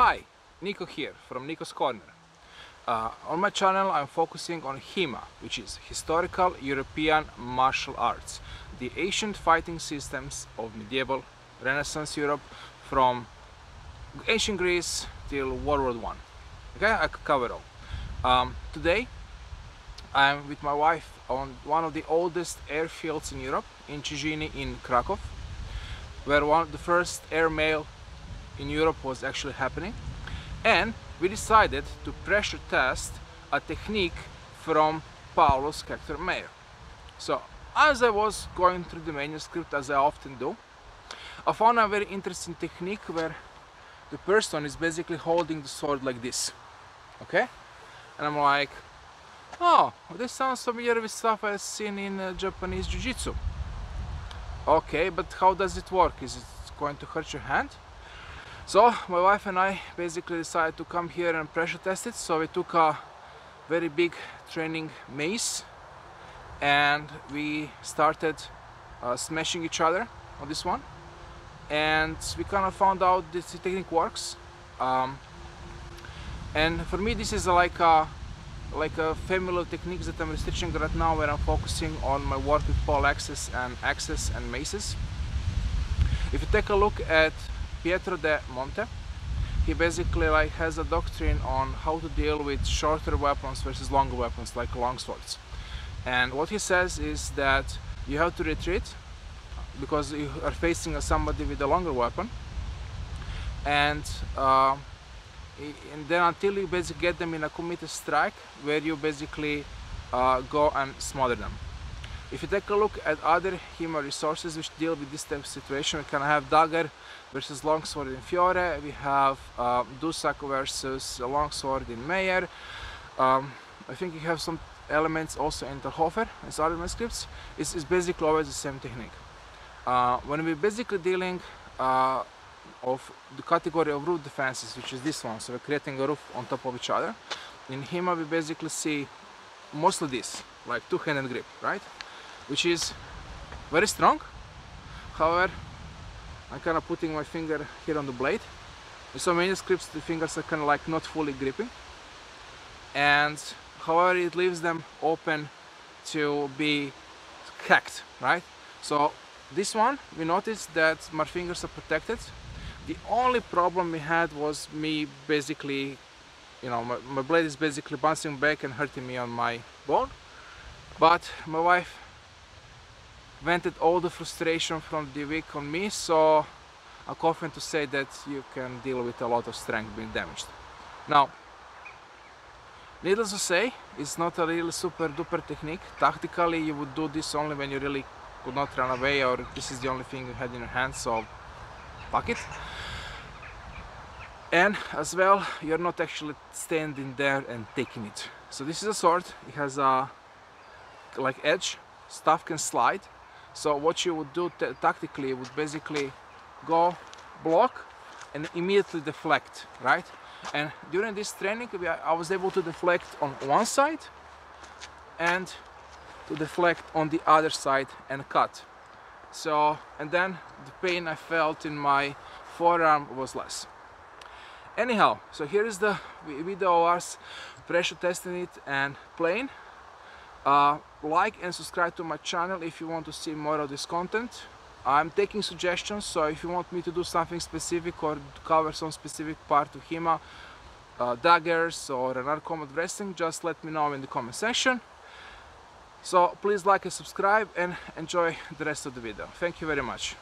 Hi, Nico here from Nico's Corner. On my channel I'm focusing on HEMA, which is Historical European Martial Arts, the ancient fighting systems of medieval Renaissance Europe from ancient Greece till World War I. Okay, I could cover it all. Today I'm with my wife on one of the oldest airfields in Europe, in Cigini in Krakow, where the first airmail in Europe was actually happening, and we decided to pressure test a technique from Paulus Hector Mair. So as I was going through the manuscript, as I often do, I found a very interesting technique where the person is basically holding the sword like this, okay? And I'm like, oh, this sounds familiar with stuff I've seen in Japanese Jiu-Jitsu. Okay, but how does it work? Is it going to hurt your hand? So my wife and I basically decided to come here and pressure test it. So we took a very big training mace and we started smashing each other on this one, and we kind of found out this technique works. And for me this is like a family of techniques that I'm researching right now, where I'm focusing on my work with pole axes and maces. If you take a look at Pietro Monte, he basically has a doctrine on how to deal with shorter weapons versus longer weapons like longswords. And what he says is that you have to retreat because you are facing somebody with a longer weapon, and then until you basically get them in a committed strike where you basically go and smother them. If you take a look at other HEMA resources which deal with this type of situation, we can have dagger versus longsword in Fiore, we have dussack versus longsword in Mair. I think you have some elements also in Terhofer and some other manuscripts. It's basically always the same technique. When we're basically dealing of the category of roof defenses, which is this one, so we're creating a roof on top of each other. In HEMA we basically see mostly this, like two-handed grip, right? Which is very strong. However, I'm kind of putting my finger here on the blade. In some manuscripts the fingers are kind of like not fully gripping, and however it leaves them open to be hacked, right? So this one, we noticed that my fingers are protected. The only problem we had was me basically, you know, my blade is basically bouncing back and hurting me on my bone. But my wife vented all the frustration from the week on me, so I'm confident to say that you can deal with a lot of strength being damaged. Now, needless to say, it's not a really super duper technique. Tactically you would do this only when you really could not run away, or this is the only thing you had in your hand, so fuck it. And as well, you're not actually standing there and taking it. So this is a sword, it has a like edge, stuff can slide. So what you would do tactically would basically go, block, and immediately deflect, right? And during this training I was able to deflect on one side and to deflect on the other side and cut. So, and then the pain I felt in my forearm was less. Anyhow, so here is the video of us pressure testing it and playing. Like and subscribe to my channel if you want to see more of this content. I'm taking suggestions, so if you want me to do something specific or cover some specific part of HEMA, daggers or another combat wrestling, just let me know in the comment section. So please like and subscribe and enjoy the rest of the video. Thank you very much.